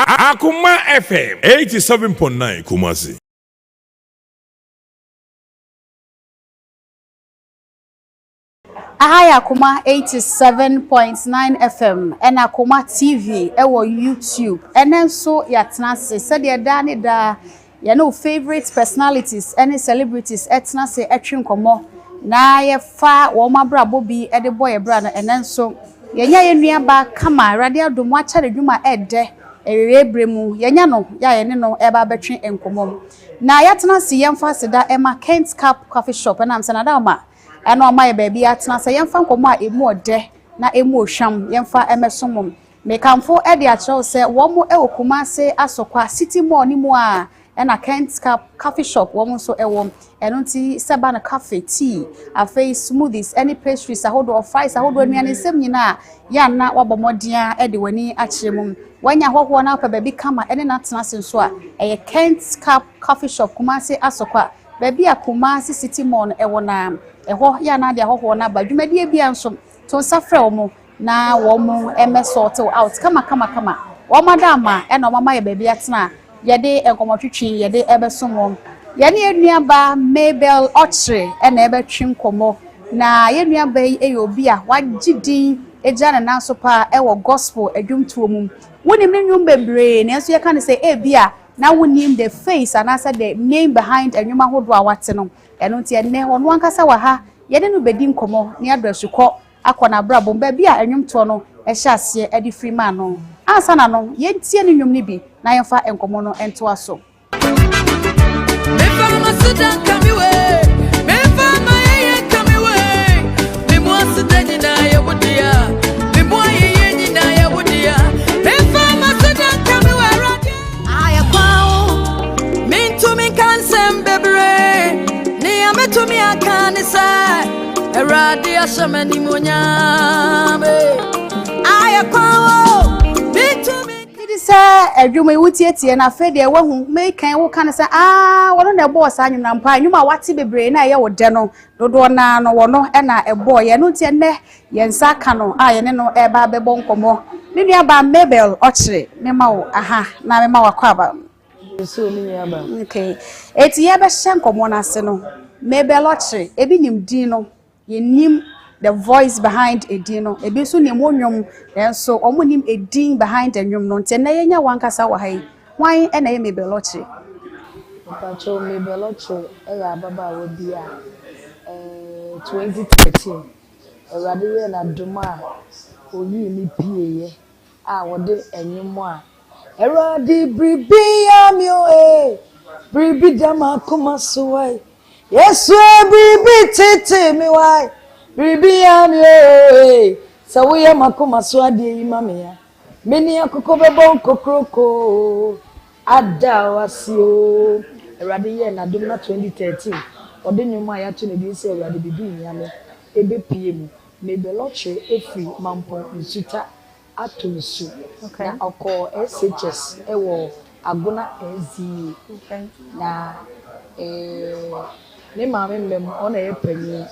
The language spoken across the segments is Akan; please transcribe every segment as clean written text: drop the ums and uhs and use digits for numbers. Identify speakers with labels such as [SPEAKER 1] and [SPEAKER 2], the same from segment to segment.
[SPEAKER 1] Akoma FM 87.9 Kumasi.
[SPEAKER 2] Hi Akoma 87.9 FM and Akoma TV ewo YouTube and then so yatna se said ya dani da you know favorite personalities any celebrities etna se etwin komo na ye fa wo mabrabo bi e de boy bra na and then so yenya ye nuaba kama radio dum acha de dwuma ede erebremu yenya no ya ye ne no e ba betwen enkomom na yatna se yemfa seda Emma Kent Cap Coffee Shop and am sanada ma eno amaye baby atena se yemfa nkomo a emu ode na emu ohwam yemfa emesomom mekamfo e de akyerɛw se wo mo e okuma se asokwa city mall ni mu a ena Kent Cap Coffee Shop wo mo so ewo eno nti seba na cafe tea afei smoothies any pastries ahodo of fries ahodo anuane nsem nyina ya na wabomodia e de wani akyerɛmum wanya hoho na pa baby kama ene na atena se nso a eye Kent Cap Coffee Shop kuma se asokwa baby akuma se city mall ewo na eho ya na dia hoho na ba dwumadie bia nso to safre omo na wo mo sort out kama wo madama e no mama ye baby atena ye de enkomotwetwe ye de ebesomo ye ne enuaba Mabel Okyere e na ebetwe nkomo na ye nuaba yi obi a wagidin ejana na so pa e wo gospel adwumtuo mum wonim ne nwum bebre na so ye kan say bia na wonim the face and answer the name behind enwuma hodo a wate no eno nti ene ho no ankasa wa ha ye de no bedi nkomo ne address kɔ akona brabo ba bia enwumto no ehye ase edi free man no ansa na no ye ntie ne nwum ne bi na yemfa enkomo no ento aso
[SPEAKER 3] to me I can't say a radio shamani munyame ayakwa me to me
[SPEAKER 2] it is adwuma wutietie na fe de wahu me kan wo kan say wono na boss anyum na mpa anyuma wate bebre na ye wo de no dodo na no wono e na ebo ye no tie ne ye nsa ka no ye ne no e ba bebo nkomo ne nua ba Mabel Okyere me ma wo na me ma wakwa aba
[SPEAKER 3] so me nua ba
[SPEAKER 2] okay eti ye be hye nkomo na se no Mabel Okyere ebi nim din no ye nim the voice behind a din no ebi so nim onwom enso omo nim a din behind enwom no nte na yenya wankasa wa hai wan e na ye Mabel Okyere
[SPEAKER 3] pacho Mabel Okyere e ya baba wo bia 2013 radio na doma oyi ni pieye wo de enwom a eradi bribi amio bribi dama kuma suwai Yesu bribi tete mi wai bribi amio sa wo ye makoma so ade yi mame ya meni akoko bebo kokroko ada wasio erade ye na dum na 2013 ode nyuma ya to ne bi se erade bibi nyame ebe pie mu Mabel Okyere efi mampo nsuta atonsu na oko SHS ewo agona ezi na ne maame mbem ona ye panyi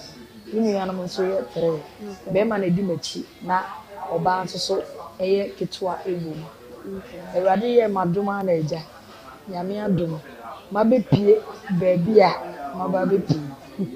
[SPEAKER 3] ni ya no so ye tere be ma na di machi na oba nso so eye ketwa egbo erade ye madoma na eja nyame adom ma be pie ba bia ma ba be pie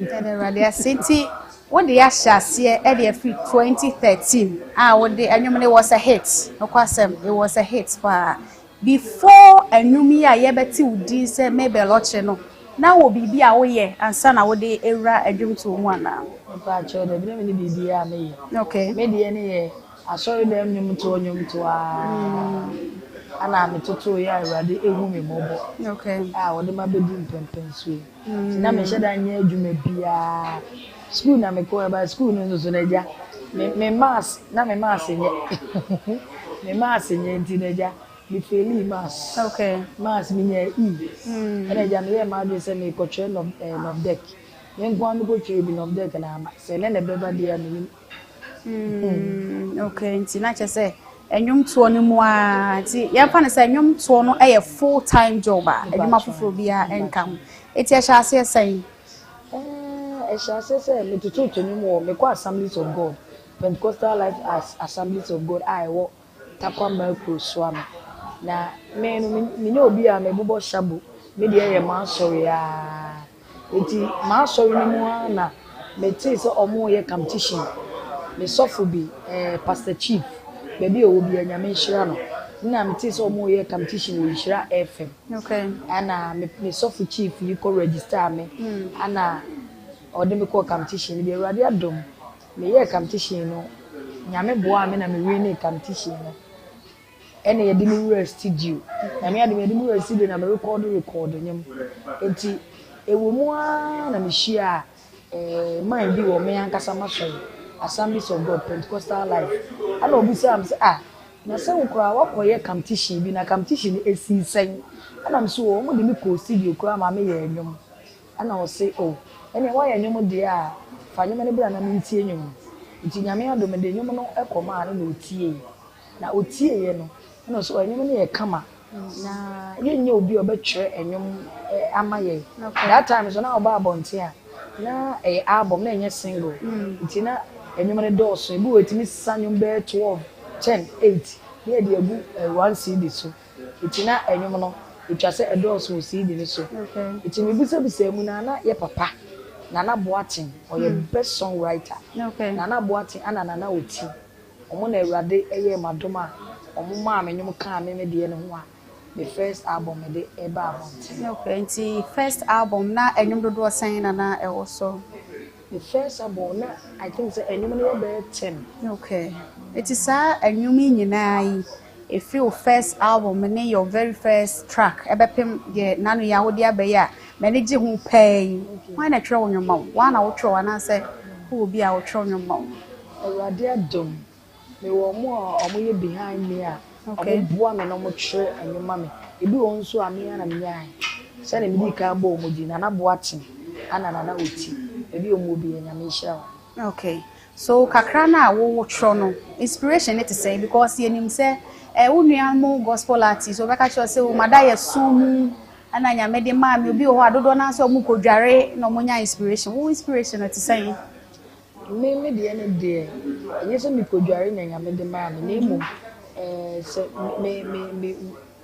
[SPEAKER 2] erade city what the ashase e de free 2013 what the anwumne was a hit no kwasem it was a hit pa before anwumi a ye beti udi say Mabel Okyere no na wo bibi a wo ye ansa na wo de ewra adwumto mu ana
[SPEAKER 3] pa cho de bi na me bibi a me ye
[SPEAKER 2] okay
[SPEAKER 3] me de ne ye asori dem nyumto ana me toto ya erade ehu me mobo
[SPEAKER 2] okay
[SPEAKER 3] wo de ma bedi mpempen so na me sheda nya adwuma bia school na me ko ba school no so na ja me mass na me mass nye me mass nye ntineja me feli mass
[SPEAKER 2] okay
[SPEAKER 3] mass me nya ene ja me ma de se me ko tre love deck me ngwa me ko tre bi love deck na ma se ne beba dia me
[SPEAKER 2] okay ntina che se enwum tuo ni mu a ti ya fa na se enwum tuo no e full time job a eduma foforo bia enkam eti a sha se sen
[SPEAKER 3] say me to ni mo me kwa Assemblies of God Pentecostal Life as Assemblies of God I wo takwa ma krosua na me no obi a me bobo shabo me de ye ma sorry ya enti ma sorry no mu na me ti so omo ye competition me sofo bi Pastor Chief baby o bi anyame hira no na me ti so omo ye competition wo hira FM
[SPEAKER 2] okay
[SPEAKER 3] ana me sofo chief yi ko register me ana ode me ko competition bi Awurade adom me ye competition no nyame boa me na me win competition no ene ye di me wura studio na me ade me di me wura studio na me record nyem enti ewo mu a na me hia mind bi wo me ankasa maso Assemblies of God Pentecostal Life ana obi say am say na se wo kura wakoye competition bi na competition esi sen ana me so wo mo de me ko studio kura ma me ye enwom ana wo say ene wa ye enwom de a fa nyom ne bra na me ntie enwom nti nyame adom de enwom no ekoma na otie na otie ye no ana so enwom ne ye kama na ye nye obi obetwere enwom ama ye that time so na oba abonte a na album na enye single nti na enwom ne dose ebi wetimi sanyom be 12 10 8 ye de agu 1 CD so nti na enwom no etwa se dose wo CD ni so nti me bisa mu na ye papa Nana Boatin or your best songwriter Nana Boatin ana nana oti omo na Awurade eye madoma omo ma me nyum ka me de ne ho a the first album me de eba abonte
[SPEAKER 2] nti first album na enyum dodo san na e wo so
[SPEAKER 3] the first album na I think say enyum no be 10
[SPEAKER 2] it is enyum nyina yi if your first album and your very first track ebepem ye nanu ya wodi abeya manage hu pay why na try on your mouth why na wo try na say who will be our try on your mouth
[SPEAKER 3] Awurade adom me wo mo ye behind me a omo bua me no mo try enyuma me ebi won so ame na me nyai se na me di ka bo mo di na Boatin ana na oti ebi o mo bi enyame hira
[SPEAKER 2] so kakra na wo try no inspiration it to say because ye nim say unuamu gospel artist obeka cho say o mada ye sumu ana nyame de ma me obi o adodo na say o mu kodware na omunya inspiration wo inspiration to say
[SPEAKER 3] me de ene de yeso mi kodware na nyame de ma me na emu se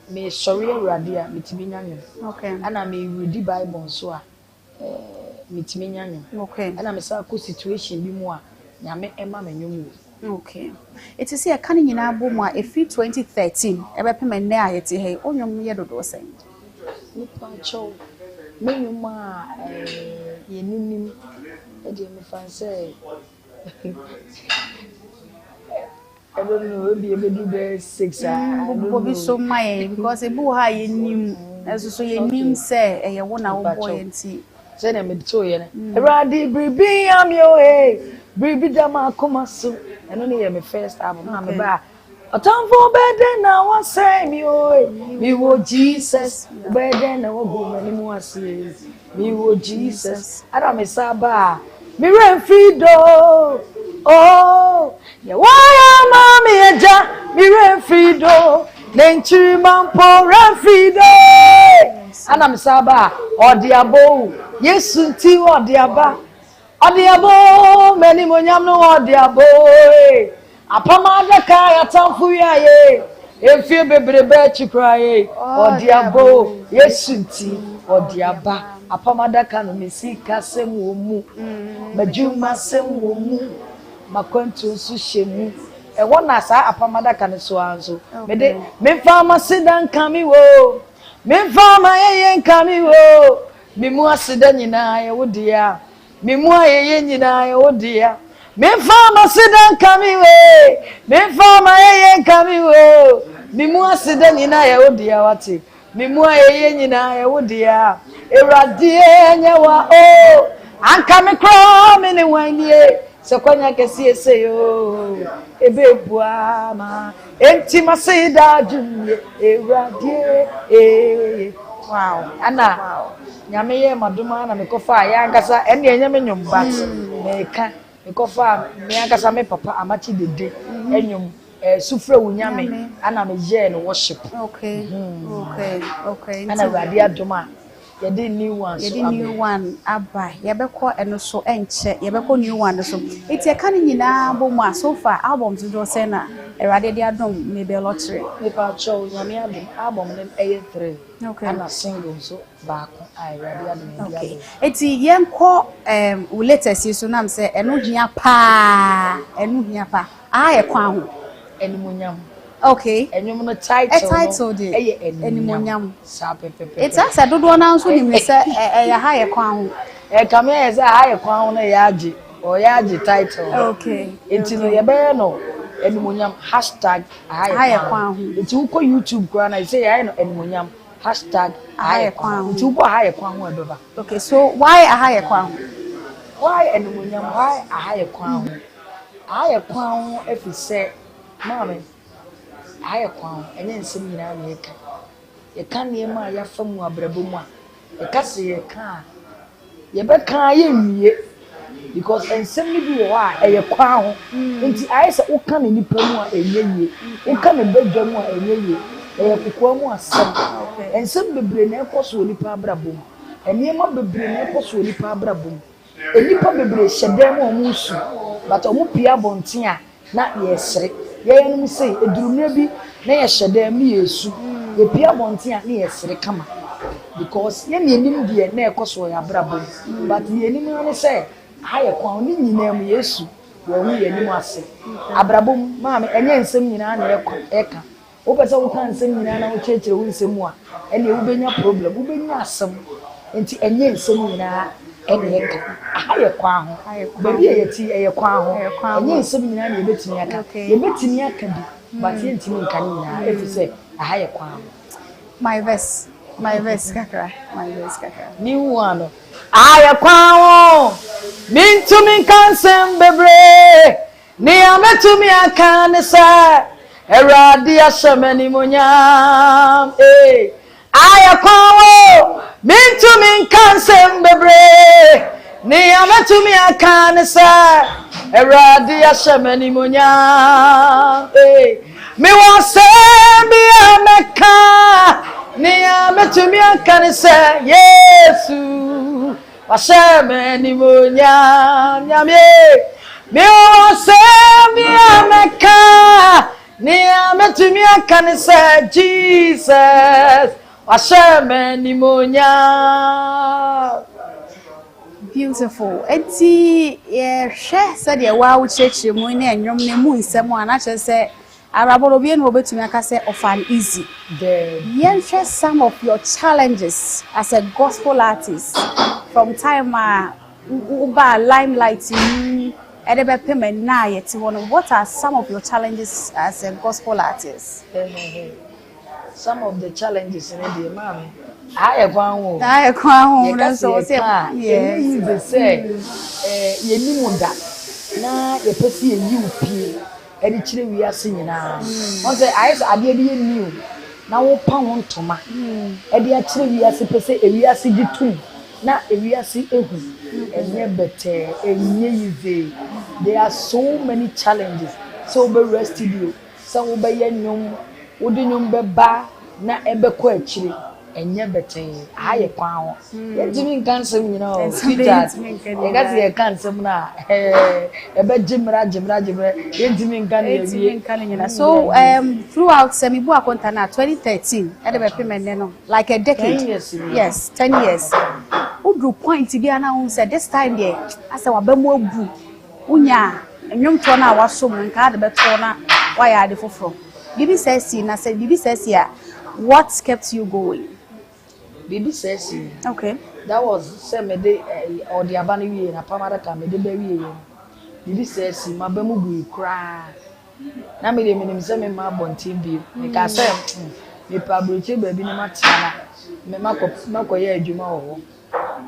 [SPEAKER 3] me sorry Awurade a metimi nyanyo ana me read Bible so a metimi nyanyo ana me sa ko situation bi mu a nyame ema me nyomu
[SPEAKER 2] it is here kan nyina bomu a efi 2013 ebepem enne a yete he onwom ye dodo sen
[SPEAKER 3] ni pancho me nyuma ye ninim e de me fanse I don't know be do be 6
[SPEAKER 2] bobi so my because ebu ha ye nim eso so ye nim say ye wo na wo boy nti
[SPEAKER 3] say na me to ye na Awurade bribi am yo bribi dama Akoma so eno ne ye me first album na me ba otamfo bede na wan say mi wo Jesus bede na wo go mani mu ase mi wo Jesus ara me saba mi remfido ya waya mami eja mi remfido nenchi mampo remfido ana me saba odiabo Yesu nti odiaba Odiabo many monyam no odiabo apamada ka ya tamfu ya ye efie bebrebe chikrai odiabo Yesu nti odiaba apamada ka no mesika semu omu majuma semu omu makwantu su shemu e wona sa apamada ka no so anzo me fama sidan kami wo me fama ye kami wo me mu asida nyina ye wodia me mu ayeye nyina ye wodia me fama sidan kami we me fama ye kami wo me mu asida nyina ye wodia wate me mu ayeye nyina ye wodia Awurade enyewa anka me kro me ne wanie se kwanya kesi eseyo ebebua ma enti masida dwumye Awurade wow ana nyame ye madoma na mekofa ya ngasa ene enye me nyomba meka mekofa me ngasa me papa amachi dede enyom sufre wunyame ana me je no worship
[SPEAKER 2] okay
[SPEAKER 3] ana Awurade adoma You did new one.
[SPEAKER 2] You did new one. Abai. You be call and so enche. You be call new one so. It's a kind nyina bo so far albums do say na. Erade dia dom Mabel Okyere.
[SPEAKER 3] Me pa cho nyame adom album dem 3.
[SPEAKER 2] Okay.
[SPEAKER 3] And a single so back I erade adom.
[SPEAKER 2] Okay. Eti yenko we latest so nam say eno hia pa. Eno hia pa. Aye kwa ho.
[SPEAKER 3] Animunyam.
[SPEAKER 2] Okay.
[SPEAKER 3] Enyum no title.
[SPEAKER 2] A title de.
[SPEAKER 3] Animunyam. Sa pepe.
[SPEAKER 2] It's as I do na so him say ya ha ye kwa ho.
[SPEAKER 3] Come here say ha ye kwa ho na yaji. O yaji title.
[SPEAKER 2] Okay.
[SPEAKER 3] Enti no ye be no animunyam #ha ye kwa ho. Enti wo ko YouTube kwa na say ya no animunyam #ha ye kwa ho. Enti wo ko ha ye kwa ho ebeba.
[SPEAKER 2] Okay, so why ha ye kwa ho?
[SPEAKER 3] Why animunyam why ha ye kwa ho? Ha ye kwa ho efi say mama I acquire and then send me now. You can't hear my yafamu abrabuma. You can't see a car. You bet can't hear me because and send me why a crown. Into eyes of Okan in the Pamua a ye, Okan a bedroom a ye, a Kukwamo son, and some be brain echoes will lipa brabum, and near my brain echoes will lipa brabum. A lipa be brain shademo musu, but a mupia bontia, not yes. Ye enum say edurumre bi na ye hyede am yesu ye pia bonten a na ye sere kama because ye me enim de na ekoso ya brabo but ye enim no say aye kwa ni nyina am yesu wo hu ye enim ase abrabo ma me enye nsem nyina na eka wo pese wo kan nsem nyina na wo chechire wo nsem a ene wo benya problem wo benya asem enti enye nsem nyina ene eka aye kwa ho baby ye ti eye kwa ho enye nsem nyina na ye betimi aka ye betimi aka bi but ye ntimi nka nyina efi say aye kwa ho
[SPEAKER 2] my verse kakra
[SPEAKER 3] ni one aye kwa ho mintumi kansem bebre ni ametumi aka ne sa eradi ashamani munyam aye kwa ho mintumi kansem bebre ni ametumi aka ne sa eradi ashamani munyam mi wase bi ameka ni ametumi aka ne sa Yesu washamani munyam nyame mi wase bi ameka ni ametumi aka ne sa Jesus washamani munyam.
[SPEAKER 2] Beautiful. Enti hwe se de wa wo chechire mu ne enwom ne mu nsem ana che se arabolo bi no obetumi aka se of an easy. Yen share some of your challenges as a gospel artist from time uba limelight in edebe payment na yeti one. What are some of your challenges as a gospel artist?
[SPEAKER 3] Some of the challenges in the mommy. I kwa
[SPEAKER 2] na so say
[SPEAKER 3] yes they say ye ni munda na ye pesi ye UP e di kire wi ase nyina on say I say ade bi ye new na wo pa won toma e di a kire wi ase pese e wi ase gitu na e wi ase ehu enye bete enye yize. There are so many challenges so be rest you so wo be ye nyom wo di nyom be ba na e be ko akire enye beten aye kwa ho ye jimi nkansem nyina o sweetheart ye gasi ye kansem na ebe jimra ye jimi nkan ye
[SPEAKER 2] so throughout semibu akonta na 2013 e de be payment no like a decade
[SPEAKER 3] 10 years
[SPEAKER 2] yes 10 years udu point bi ana won say this time there asa wabamu abu unya enwom to na wasom nka de be to na wa ya de foforo bibi says na say bibi says ya what kept you going?
[SPEAKER 3] Bibi says
[SPEAKER 2] okay.
[SPEAKER 3] That was Semede or the Abani we na Pamaraka me de bewie. Bibi says mabamu bu kra. Na me de me say me ma bontin bi. Me ka say me pa broche baby ni matina. Me makoye adwuma wo.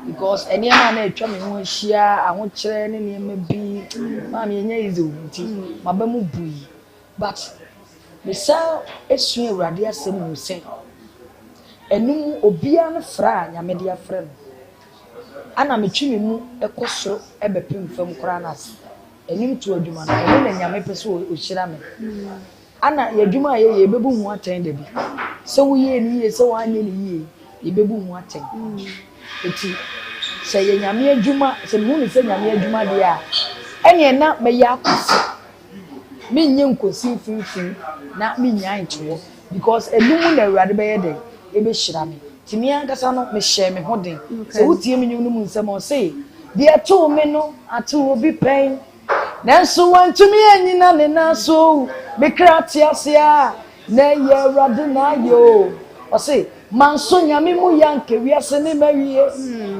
[SPEAKER 3] Because any man na etwa me ho hia ahokere ne ne ma bi. Ma me nya izu nti mabamu bu. But me say esu Awurade asem mu say enum obia no fra nyame de afra no ana metwi mu ekosoro ebepem fam kora na ase enim to adwuma na ene na nyame pese o hyira me ana yadwuma ye bebu hu atan da bi so wo ye ni ye so wa anye ni ye yebebu mu aten eti se ye nyame adwuma se mu ni se nyame adwuma de a ene na me ya akosi me nye nkosi finfin na me nya nchewo because enum na awurade be ye de ebe hyira me timi ankasa no me hye me hoden se wutie me nyum no mu nsem o se de ato me no ato obi pen nanso wantumi anyina ne naso me krati asia na ye awurade na yo o se manso nyame mu yanke wiase ne mawie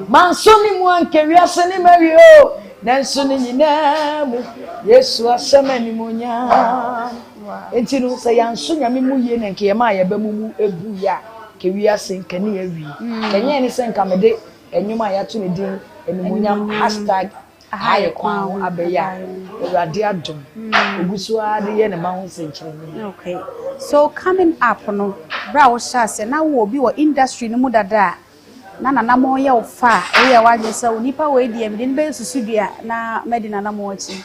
[SPEAKER 3] manso ni mu anke wiase ne mawie o nanso ni nyina mu Yesu asema ni munya enti no se yanso nyame mu ye ne nke ye ma ye ba mu ebu ya ke wiase nke ne awi kenye ni se nka me de enwuma ya to ne din enimunya #ayekwan abeya Awurade adom ogusu ade ye ne ma ho senkyerene.
[SPEAKER 2] Okay, so coming up no bra wo shase na wo obi wo industry no mu dada na mo ye ofa e ye waje se onipa we die me din be susu dua na medina na mo achi.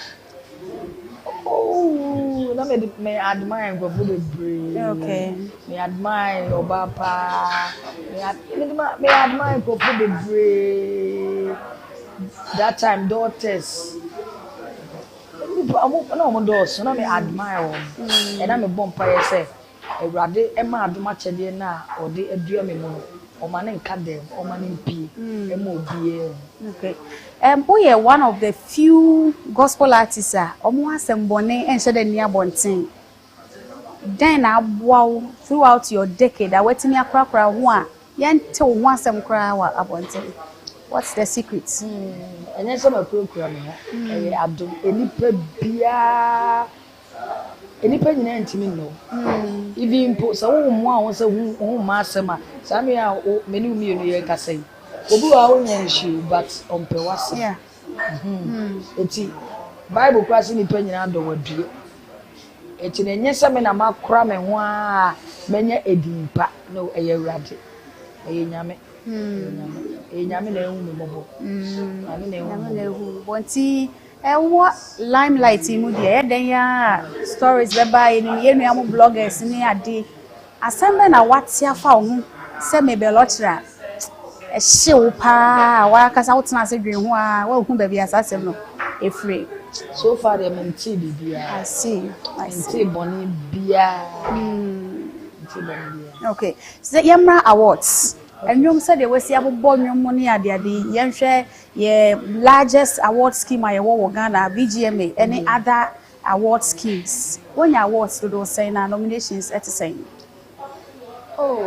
[SPEAKER 3] Oh, na me admire go for the brain.
[SPEAKER 2] Okay,
[SPEAKER 3] Me admire Obapa. Me admire go for the brain. That time daughters no mo dos na me admire them and I'm a bompa say Awurade e ma adoma chede na ode adua me mo o ma ne nka dem o ma ne mpi e ma obie.
[SPEAKER 2] Okay, we are one of the few gospel artists omo asembone enhye de nia bonten then aboa throughout your decade awetimi akrakra ho a yente wo ho asem kra wa abonten. What's the secret?
[SPEAKER 3] And then some program here. Adum enipa bia enipa nyina ntimi no. Even so wo mo a wo se wo ma asema. Sami a meni umi no ye kasai. Obi wa wo nyan shi but ompe wase.
[SPEAKER 2] Yeah.
[SPEAKER 3] Eti Bible class nipa nyina do wadue. Eti na nye se me na makora me ho a menye edimpa no eye Awurade. Eye nyame. Nyame na ehu me bobo. Nyame na ehu.
[SPEAKER 2] Bonti what limelight mu de den ya stories be buy ni ye nua mo bloggers ni ade. Asembe na watia fa ho se Mabel Okyere. E hye wo pa wa kasa wo tena se dwen ho a wa hu ba bia asasem no efre.
[SPEAKER 3] So far the menti bia.
[SPEAKER 2] I see.
[SPEAKER 3] Menti boni bia.
[SPEAKER 2] Okay. So Yamra Awards. And you said they were see abobɔ nwom ne ade yenhwɛ ye largest award scheme a yewo Ghana VGMA any other award schemes when your awards do say na nominations at saying
[SPEAKER 3] oh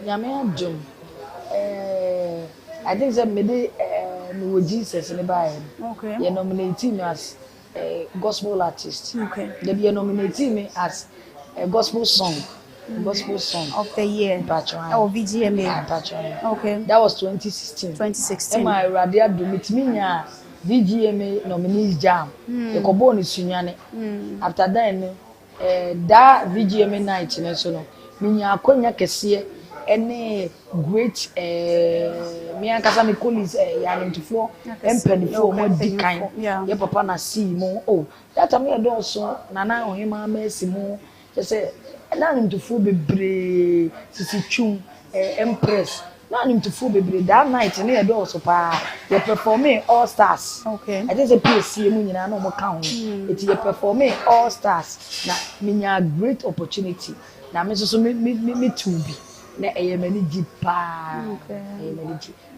[SPEAKER 3] nyame adom I think that maybe no Jesus in the Bible.
[SPEAKER 2] Okay,
[SPEAKER 3] you nominate me as a gospel artist.
[SPEAKER 2] Okay,
[SPEAKER 3] they be nominating me as a gospel song
[SPEAKER 2] of the year. Oh, VGMA. Okay.
[SPEAKER 3] That was 2016.
[SPEAKER 2] 2016.
[SPEAKER 3] My radio do meet me nya VGMA nominees jam. E ko bo ni sunyane. After then that VGMA night na so no. Me nya akonya kese ene great me ankasa me colleagues yanentufo empanifo mo dikan. Ye papa na see mo. Oh, that time e don so nana ohima mesi mo. Just say na nimtufu bebre sisi chum empress na nimtufu bebre that night na ye do so pa ye performing all stars.
[SPEAKER 2] Okay,
[SPEAKER 3] I just say PSC mu nyina na mo ka ho it ye performing all stars na minya great opportunity na me so me to be na eye mani gi pa.
[SPEAKER 2] Okay,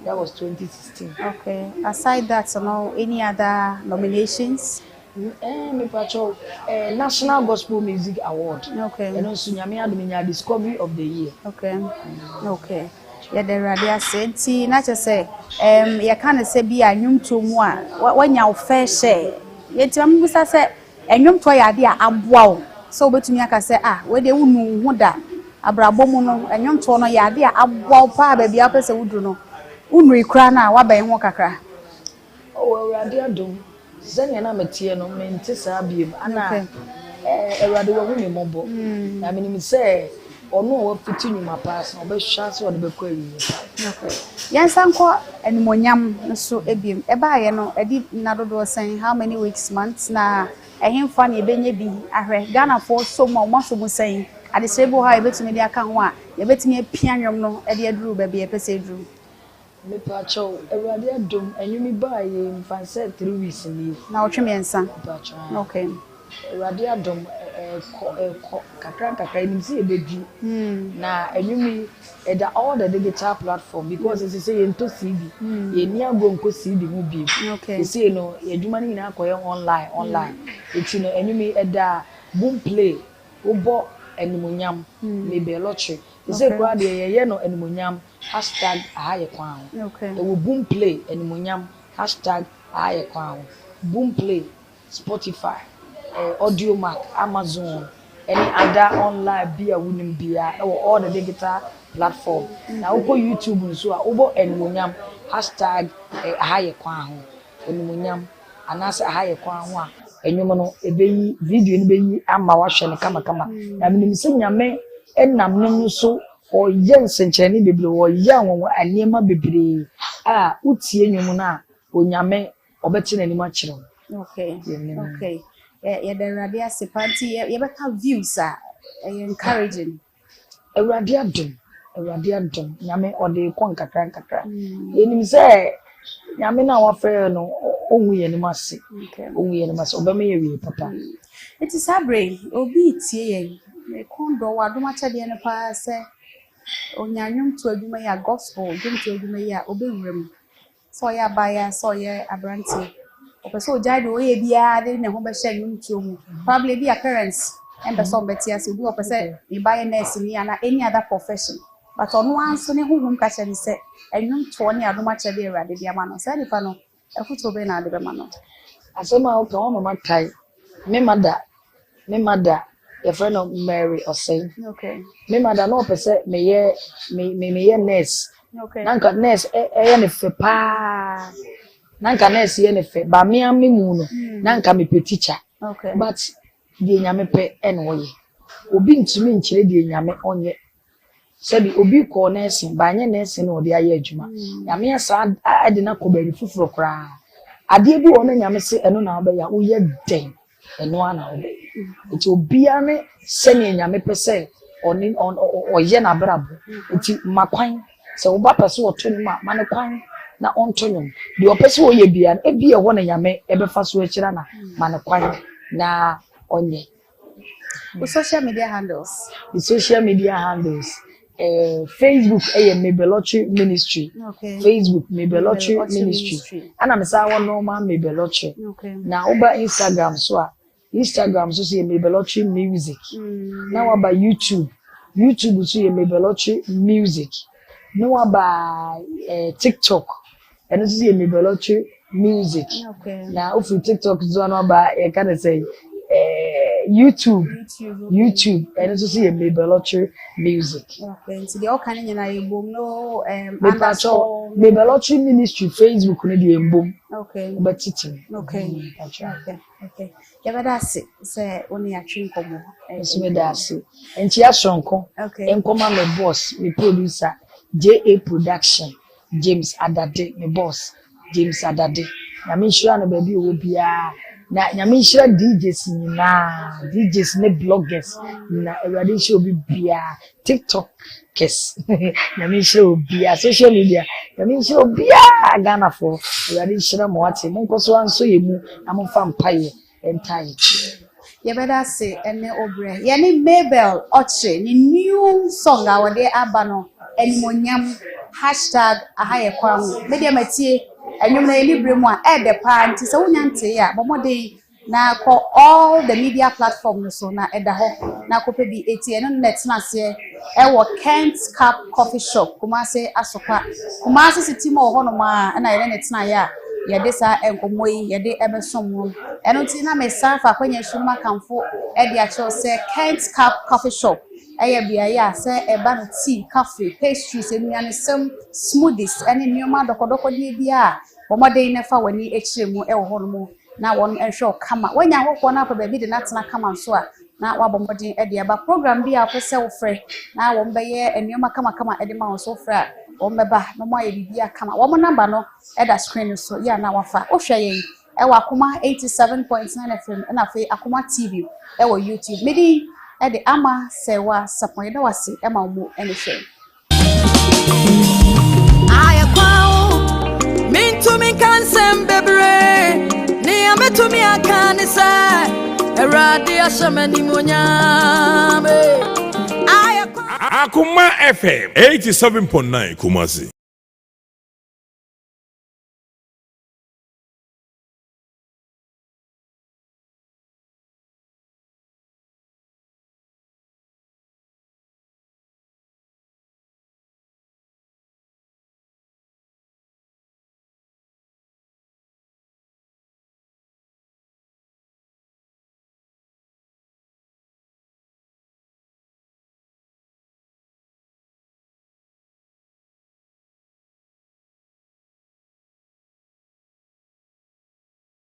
[SPEAKER 3] that was 2016.
[SPEAKER 2] Okay, aside that, so now any other nominations?
[SPEAKER 3] Me patrol National Gospel Music Award.
[SPEAKER 2] Okay.
[SPEAKER 3] And also nyame adom Discovery of the Year.
[SPEAKER 2] Okay. Okay. Yeah, the radio said ti na che say you can say bi anwum to mu a wanya wo fair share. Ye ti am bisa say anwum to ya de a aboa wo. So obetumi aka say we de wunu hu da abrabo mu no anwum to no ya de a aboa wo pa ba bia pese wudu no. Unu ikra na wa ban ho kakra.
[SPEAKER 3] Oh, radio adom. Zenya na metie no mente saa biem ana Awurade wo me mobo na me nim say ono wo fiti nyuma pass no be hwase wo de be kwa yi.
[SPEAKER 2] Okay, yansanko animonyam so ebiem e ba ye no edi na dodo sen how many weeks months na ehemfa na ebenye bi ahwe Ghana for so mo so mo sen adesrebo ha ebetumi de aka ho a yebetumi apia nwom no e de aduru ba bi epese duru
[SPEAKER 3] me pacho Awurade adom enwumi ba ye mfanse 3 weeks ni
[SPEAKER 2] na otwemiensa
[SPEAKER 3] pacho
[SPEAKER 2] okay
[SPEAKER 3] Awurade adom kakra nim se ebedu na enwumi eda all the digital platform because as say ento CD ye ni agonko CD mu bi
[SPEAKER 2] okay
[SPEAKER 3] say no edwuma ni na akoye online eti no enwumi eda boom play obo animonyam Mabel Okyere say kwa de ye no animonyam #ahayekwan
[SPEAKER 2] okay
[SPEAKER 3] e wo boom play animonyam #ahayekwan boom play Spotify audio mark Amazon any other online bia wunim bia all the digital platform na uko YouTube nso a ubo animonyam #ahayekwan ho animonyam anasa ahayekwan ho a enwom no ebeyi video ni beyi ama wahwe ne kama na minim se nyame enam no so oye nsenkyerene bebre oye anwo anema bebre a utie enwom na onyame obeti na anim akire
[SPEAKER 2] okay yeah the radio sepanti ye beka views a encouraging
[SPEAKER 3] Awurade adom nyame ode ko nkakra yenim se nyame na wafere no onwu ye nim ase obema ye wie papa
[SPEAKER 2] it is abre obi tie ye me kondo wadom achade ne pa se onyanyum to adwuma ya gospel dum to adwuma ya obewrem so ya baya so ye abranti opeso jai do ye bia de ne ho be hye nyum to mu probably be appearance and the some betia so do opese e buy nurse ni ana any other profession but ono anso ne huhum ka hye ni se enwum to ne adom achade Awurade bia ma no se nipa no efuto be na ade be ma no
[SPEAKER 3] asema o kan mama kai me mother your friend of Mary Osei
[SPEAKER 2] okay
[SPEAKER 3] me mother no pese me ye nurse
[SPEAKER 2] okay
[SPEAKER 3] nanka nurse ye ne fe pa nanka nurse ye ne fe ba me am mu no nanka me pe teacher
[SPEAKER 2] okay
[SPEAKER 3] but die nyame pe eno ye obi ntumi nkyere die nyame onye sebi obi ko nurse ba nye nurse no odi aye adwuma nyame asa ade na ko bari fufuro kra ade bi wona nyame se eno na oba ya wo ye den eno ana oba enti obia ne sene nyame pese oni oye na brabo enti makwan se wo ba pese wo to ni ma ne kwan na ontonyum de opese wo ye bia e bia wo na nyame e be fa so akira na ma ne kwan na onye
[SPEAKER 2] social media handles
[SPEAKER 3] Facebook Mabel Okyere Ministry Facebook Mabel Okyere Ministry ana me sa wo normal Mabel Okyere na oba Instagram so say Mabel Okyere Music na oba YouTube so Mabel Okyere Music na oba TikTok and so say Mabel Okyere Music na ofu TikTok so na oba e can say YouTube and so say Mabel Okyere Music
[SPEAKER 2] okay so the all kind na ebom no
[SPEAKER 3] Mabel Okyere Ministry Facebook no de embom
[SPEAKER 2] okay
[SPEAKER 3] but teaching
[SPEAKER 2] okay ya bada se oni atwi nkomo
[SPEAKER 3] so me da se enti asonko enkoma me boss me producer JA Production James Adade me boss James Adade na me shira no ba bi wo bia na nyame shira DJs ne bloggers na Awurade shira obi bia TikTok kes nyame shira obi social media nyame shira obi Ghana for Awurade shira mo ate mo nkoso anso yemu na mo fa mpaye entai
[SPEAKER 2] ye better say ene obre ye ni Mabel Okyere ni new song awode aba no animonyam #ahayekwan media matie enwom na libre mu a de pa nti se wonya nte ya bomode na ko all the media platforms so na eda ho na ko pe bi etie no net na se wo Kent Cap Coffee Shop Kumasi Asoka Kumasi City mo ho no ma na ye net na ya ye de sa enkomo yi ye de ebesom no eno nti na me safa kwanya shuma kamfo de a cho se Kent Cap Coffee Shop eye bia ya se eba no tea cafe pastries Nsem smoothies ene nyoma dokodoko die bia bomode ne fa wani ekiremu wo ho no mo na won ehwe kama wanya hokwo na pa ba bi de natena kama nso a na wabomode de aba program bia pese wo frɛ na wo mbeye enyoma kama de ma wo so frɛ wo mbeba no mo aye bibia kama wo mo number no da screen so ya na wafa wo hwɛ yen Akoma 87.9 FM na fe Akoma TV wo YouTube medi de ama Serwah Sarpong da wase ma mo ene hwe
[SPEAKER 4] Mintu can Nsem bebre ni ametu mi akane sa eradi ashamani monyame
[SPEAKER 1] Akoma FM 87.9 Kumasi.